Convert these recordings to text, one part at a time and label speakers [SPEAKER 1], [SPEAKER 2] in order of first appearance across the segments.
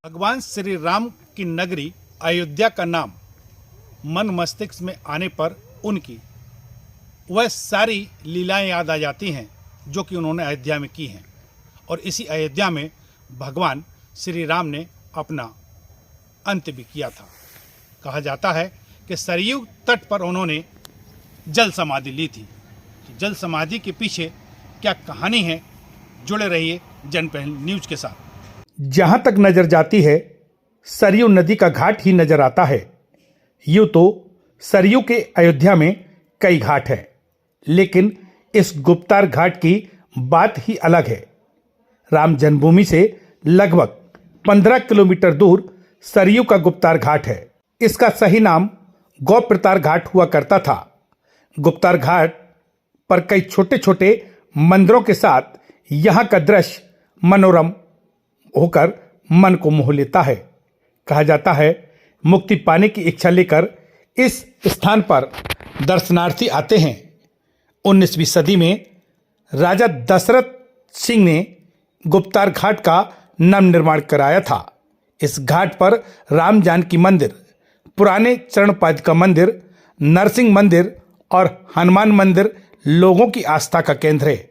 [SPEAKER 1] भगवान श्री राम की नगरी अयोध्या का नाम मन मस्तिष्क में आने पर उनकी वह सारी लीलाएं याद आ जाती हैं जो कि उन्होंने अयोध्या में की हैं। और इसी अयोध्या में भगवान श्री राम ने अपना अंत भी किया था। कहा जाता है कि सरयू तट पर उन्होंने जल समाधि ली थी। जल समाधि के पीछे क्या कहानी है, जुड़े रहिए जनपहल न्यूज के साथ। जहां तक नजर जाती है सरयू नदी का घाट ही नजर आता है। यूं तो सरयू के अयोध्या में कई घाट हैं, लेकिन इस गुप्तार घाट की बात ही अलग है। राम जन्मभूमि से लगभग 15 किलोमीटर दूर सरयू का गुप्तार घाट है। इसका सही नाम गौप्रतार घाट हुआ करता था। गुप्तार घाट पर कई छोटे छोटे मंदिरों के साथ यहाँ का दृश्य मनोरम होकर मन को मोह लेता है। कहा जाता है मुक्ति पाने की इच्छा लेकर इस स्थान पर दर्शनार्थी आते हैं। 19वीं सदी में राजा दशरथ सिंह ने गुप्तार घाट का नव निर्माण कराया था। इस घाट पर राम जानकी मंदिर, पुराने चरणपादुका मंदिर, नरसिंह मंदिर और हनुमान मंदिर लोगों की आस्था का केंद्र है।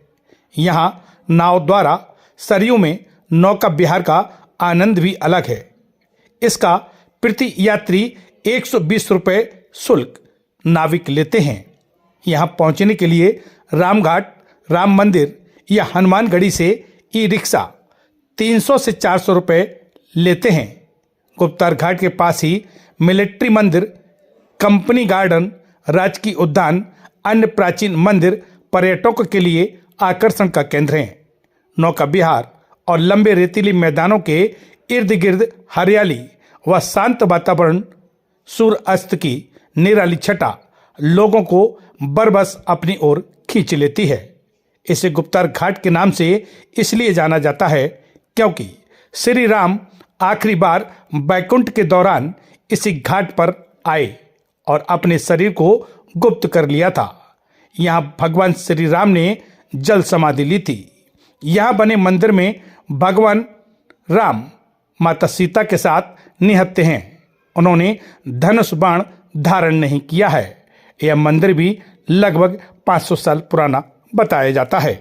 [SPEAKER 1] यहाँ नाव द्वारा सरयू में नौका विहार का आनंद भी अलग है। इसका प्रति यात्री 120 रुपये शुल्क नाविक लेते हैं। यहाँ पहुँचने के लिए रामघाट, राम मंदिर या हनुमानगढ़ी से ई रिक्शा 300 से 400 रुपये लेते हैं। गुप्तार घाट के पास ही मिलिट्री मंदिर, कंपनी गार्डन, राजकीय उद्यान, अन्य प्राचीन मंदिर पर्यटकों के लिए आकर्षण का केंद्र हैं। नौका विहार और लंबे रेतीली मैदानों के इर्द गिर्द हरियाली व शांत वातावरण, सूर्य अस्त की निराली छटा लोगों को बरबस अपनी ओर खींच लेती है। इसे गुप्तार घाट के नाम से इसलिए जाना जाता है क्योंकि श्री राम आखिरी बार बैकुंठ के दौरान इसी घाट पर आए और अपने शरीर को गुप्त कर लिया था। यहाँ भगवान श्री राम ने जल समाधि ली थी। यहाँ बने मंदिर में भगवान राम माता सीता के साथ निहत्ते हैं। उन्होंने धनुष बाण धारण नहीं किया है। यह मंदिर भी लगभग 500 साल पुराना बताया जाता है।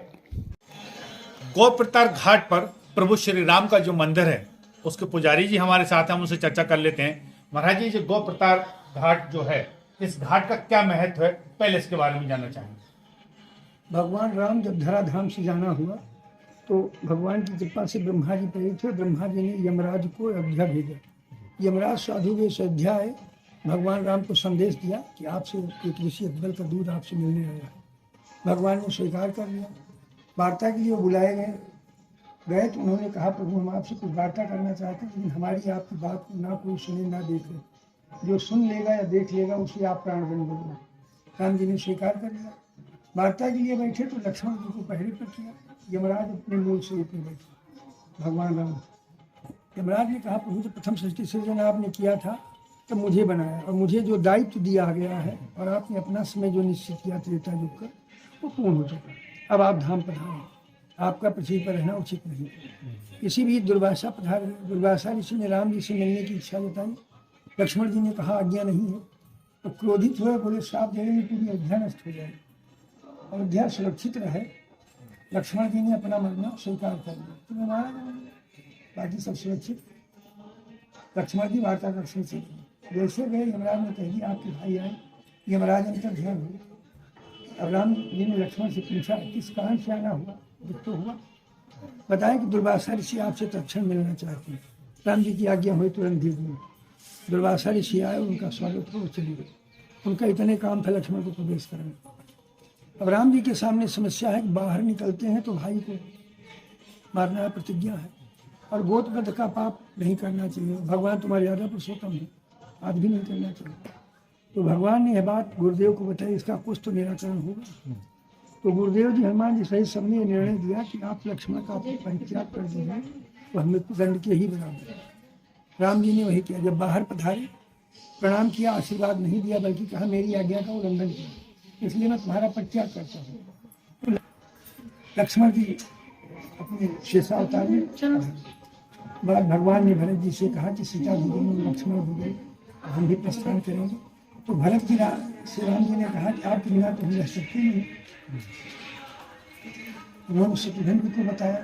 [SPEAKER 1] गौप्रतार घाट पर प्रभु श्री राम का जो मंदिर है उसके पुजारी जी हमारे साथ हैं, हम उनसे चर्चा कर लेते हैं। महाराज जी, जो गौप्रतार घाट जो है, इस घाट का क्या महत्व है, पहले इसके बारे में जानना चाहेंगे।
[SPEAKER 2] भगवान राम जब धराधाम से जाना हुआ तो भगवान की कृपा से ब्रह्मा जी प्रेरित हुए। ब्रह्मा जी ने यमराज को अयोध्या भेजा। यमराज साधु वेश अयोध्या आए, भगवान राम को संदेश दिया कि आपसे एक ऋषि अकबर का दूध आपसे मिलने आया है। भगवान ने स्वीकार कर लिया। वार्ता के लिए बुलाए गए तो उन्होंने कहा, प्रभु हम आपसे कुछ वार्ता करना चाहते हैं, लेकिन हमारी आपकी बात को ना कोई सुने ना देखे। जो सुन लेगा या देख लेगा उसे आप प्राणदंड दोगे। राम जी ने स्वीकार कर लिया। वार्ता के लिए बैठे तो लक्ष्मण जी को पहरे पर किया। यमराज अपने मूल स्वरूप में बैठे। भगवान राम, यमराज ने कहा, प्रभु जब प्रथम सृष्टि सृजन आपने किया था तब मुझे बनाया और मुझे जो दायित्व दिया गया है और आपने अपना समय जो निश्चित किया त्रेता युग का, वो पूर्ण हो चुका। अब आप धाम पधारें, आपका पृथ्वी पर रहना उचित नहीं। किसी भी दुर्वासा पधारे। दुर्वासा ऋषि ने राम जी से मिलने की इच्छा जताई। लक्ष्मण जी ने कहा आज्ञा नहीं है। तो क्रोधित हुए, बोले श्राप देने पूरी अयोध्या नष्ट हो जाए, अयोध्या सुरक्षित रहे। लक्ष्मण जी ने अपना मरना स्वीकार कर लिया। तो मारा बाकी सब सुरक्षित। लक्ष्मण जी वार्ता कक्ष से जैसे गए, यमराज ने कह दिया आपके भाई आए। यमराज अंतर ध्यान हुए। अब राम जी ने लक्ष्मण से पूछा किस कारण से आना हुआ, दुख तो हुआ। बताया कि दुर्वासा ऋषि आपसे तत्क्षण मिलना चाहते हैं। राम जी की आज्ञा हुई, तुरंत भेज दिए। दुर्वासा ऋषि आए, उनका स्वागत हो, चले गए। उनका इतने काम था लक्ष्मण को प्रवेश करने। अब राम जी के सामने समस्या है कि बाहर निकलते हैं तो भाई को मारना प्रतिज्ञा है और गोत्रवध का पाप नहीं करना चाहिए। भगवान तुम्हारे ज़्यादा पुरुषोत्तम है, आज भी नहीं करना चाहिए। तो भगवान ने यह बात गुरुदेव को बताई, इसका कुछ तो निराकरण होगा। तो गुरुदेव जी, हनुमान जी सहित सबने निर्णय दिया कि आप लक्ष्मण का परित्याग कर दीजिए, तो हमें दंड के ही बराबर है। राम जी ने वही किया। जब बाहर पधारे, प्रणाम किया, आशीर्वाद नहीं दिया, बल्कि कहा मेरी आज्ञा का उल्लंघन किया, इसलिए मैं तुम्हारा परित्याग करता हूँ। लक्ष्मण जी अपने शेषावतार में बाद भगवान ने भरत जी से कहा कि सीता जी गई, लक्ष्मण जी गई, हम भी प्रस्थान करेंगे। तो भरत जी श्री राम जी ने कहा कि आपके बिना तो हम रह सकते नहीं। उन्होंने शत्रुघ्न जी को बताया।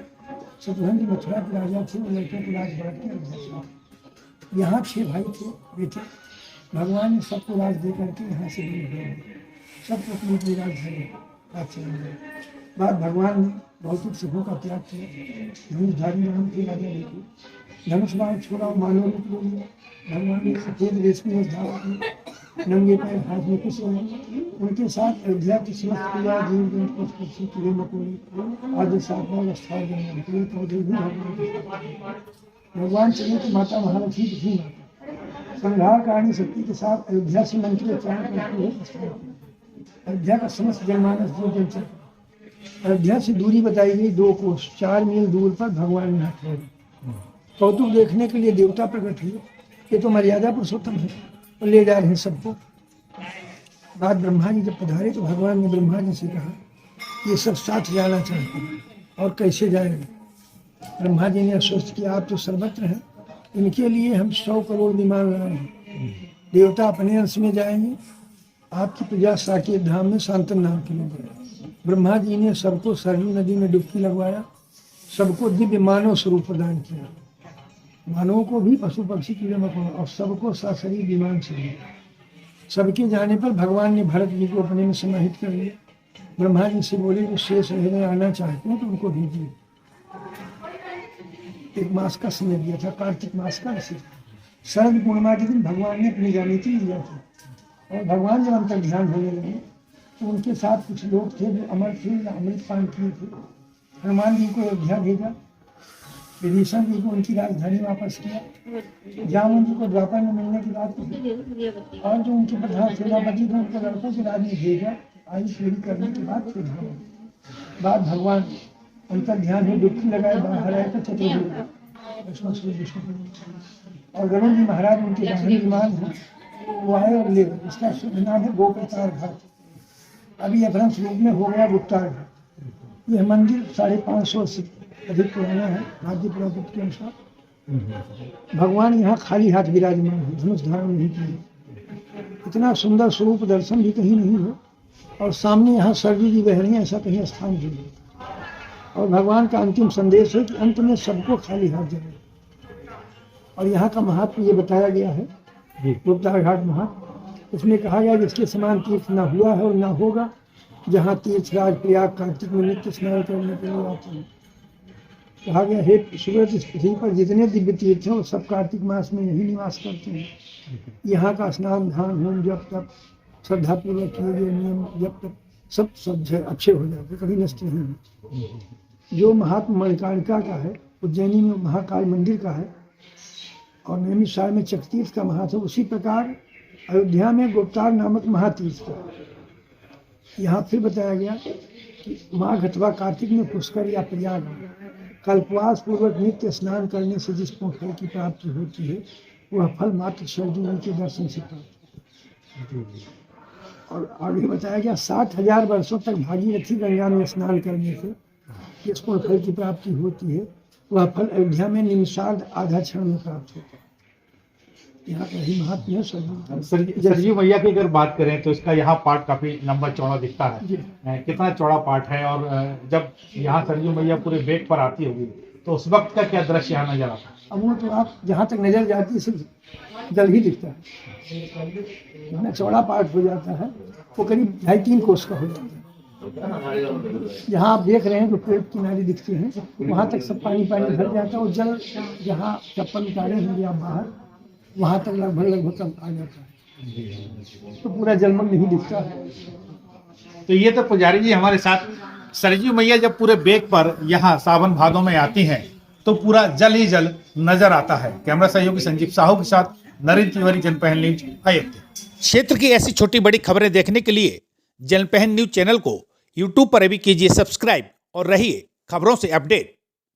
[SPEAKER 2] शत्रुघ्न जी मथुरा के राजा थे, वो लड़कों को राज बांट के अयोध्या से। यहाँ 6 भाई थे बेटे। भगवान ने सबको राज दे करके यहाँ से दूर हो गए, सबको अपनी अपनी राजधानी राज चले गए। बाद भगवान ने भौतिक सुखों का त्याग किया। धनुषधारी राम के राजा लेके धनुष बाण छोड़ा, मानव रूप ले लिया। भगवान ने सफेद रेशमी वस्त्र धारण किए, नंगे पैर हाथ में कुछ उनके साथ अयोध्या की समस्त पूजा जीव जंतु पशु पक्षी कीड़े मकोड़े आदि साधना व्यवस्था पेड़ पौधे भी भगवान चले तो माता महालक्ष्मी की माता संहार कारणी शक्ति के साथ अयोध्या से मन के उच्चारण करते हुए प्रस्थान किया। अयोध्या का समस्त जनमानस जो जनचर अयोध्या से दूरी बताई गई 2 कोस 4 मील दूर पर भगवान यहाँ ठहरे। कौतुक देखने के लिए देवता प्रकट हुए। ये तो मर्यादा पुरुषोत्तम है और ले जा रहे हैं सबको। बाद ब्रह्मा जी जब पधारे तो भगवान ने ब्रह्मा जी से कहा ये सब साथ जाना चाहते हैं और कैसे जाएंगे। ब्रह्मा जी ने आश्वस्त किया आप तो सर्वत्र हैं, इनके लिए हम 100 करोड़ विमान लाए हैं। देवता अपने अंश में जाएंगे, आपकी प्रजा साकेत धाम में शांतन नाम के लोग हैं। ब्रह्मा जी ने सबको सरयू नदी में डुबकी लगवाया, सबको दिव्य मानव स्वरूप प्रदान किया। मानवों को भी पशु पक्षी कीड़े मकोड़े और सबको सशरीर विमान से लिया। सबके जाने पर भगवान ने भरत जी को अपने में समाहित कर लिया। ब्रह्मा जी से बोले जो शेष रहने आना चाहते हैं तो उनको भेजिए। 1 मास का समय दिया था, कार्तिक मास का विशेष शरद पूर्णिमा के दिन भगवान ने अपनी जानीति लिया था। और भगवान जब अंतर ध्यान होने लगे तो उनके साथ कुछ लोग थे जो अमर थे या अमृत पान किए थे। हनुमान जी को अयोध्या भेजा, विभीषण जी को उनकी राजधानी वापस किया, जामुन जी को द्वापर में मिलने की बात कही और जो उनके प्रधान सेनापति थे उनको लड़कों के राज में भेजा। आयु पूरी करने के बाद फिर बाद भगवान अंतर ध्यान में डुबकी लगाए बाहर आए तो चतुर्भुज और गरुड़ जी महाराज उनके दाहिने विमान हैं, वो आए और ले गए। इसका शुभ नाम है गोप्रतार घाट। अभी अपभ्रंश रूप में हो गया गुप्तार घाट। यह मंदिर 550 से अधिक पुराना है भारतीय पुरातत्व के अनुसार। भगवान यहाँ खाली हाथ विराजमान है, धनुष धारण नहीं किए। इतना सुंदर स्वरूप दर्शन भी कहीं नहीं हो और सामने यहाँ सरयू जी बह रही हैं, ऐसा कहीं स्थान भी नहीं। और भगवान का अंतिम संदेश है कि अंत में सबको खाली हाथ जाए। और यहाँ का महात्मा ये बताया गया है गुप्तार घाट महात्मा, उसमें कहा गया जिसके समान तीर्थ न हुआ है और न होगा, जहाँ तीर्थराज प्रयाग कार्तिक में नित्य स्नान करने के लिए आते हैं। कहा गया हे सूरज इस पृथ्वी पर जितने दिव्य तीर्थ हैं वो सब कार्तिक मास में यही निवास करते हैं। यहाँ का स्नान धान होम जब तक श्रद्धापूर्वक किए गए नियम जब तक सब अच्छे हो जाते, कभी नष्ट नहीं होते। जो महात्मा मणिकर्णिका का है, उज्जैनी में महाकाल मंदिर का है और नैमिषारण्य में चक्रतीर्थ का महात्मा, उसी प्रकार अयोध्या में गुप्तार नामक महातीर्थ का। यहाँ फिर बताया गया कि माघ अथवा कार्तिक में पुष्कर या प्रयाग में कल्पवास पूर्वक नित्य स्नान करने से जिस फल की प्राप्ति होती है वह फल मात्र सरयू जी के दर्शन से प्राप्त होता है। और आगे बताया गया 60,000 वर्षों तक भागीरथी गंगा में स्नान करने से जिस फल की प्राप्ति होती है वह फल अयोध्या में निमिषार्ध आधा क्षण में प्राप्त होता है। यहाँ का ही महात्म्य है
[SPEAKER 3] सरयू मैया की अगर बात करें तो इसका यहाँ पार्ट काफी लंबा चौड़ा दिखता है। कितना चौड़ा पार्ट है और जब यहाँ सरयू मैया पूरे बेट पर आती होगी तो उस वक्त का क्या दृश्य यहाँ नजर आता है?
[SPEAKER 2] अब वो तो आप जहाँ तक नजर जाती है सिर्फ जल ही दिखता है। इतना चौड़ा पार्ट हो जाता है वो करीब 2.5-3 कोस का हो जाता है। जहाँ आप देख रहे हैं जो पेड़ किनारे दिखते हैं वहाँ तक सब पानी भर जाता है और जल जहाँ चप्पल उतारे होंगे आप बाहर वहाँ तक लगभग तक आ जाता है, तो पूरा जलमग्न ही दिखता है।
[SPEAKER 3] तो ये तो पुजारी जी हमारे साथ सरयू मैया जब पूरे बेट पर यहाँ सावन भादों में आती हैं तो पूरा जल ही जल नजर आता है। कैमरा सहयोगी संजीव साहू के साथ नरेंद्र तिवारी, जनपहल न्यूज, अयोध्या। क्षेत्र की ऐसी छोटी बड़ी खबरें देखने के लिए जनपहल न्यूज चैनल को यूट्यूब पर भी कीजिए सब्सक्राइब और रहिए खबरों से अपडेट।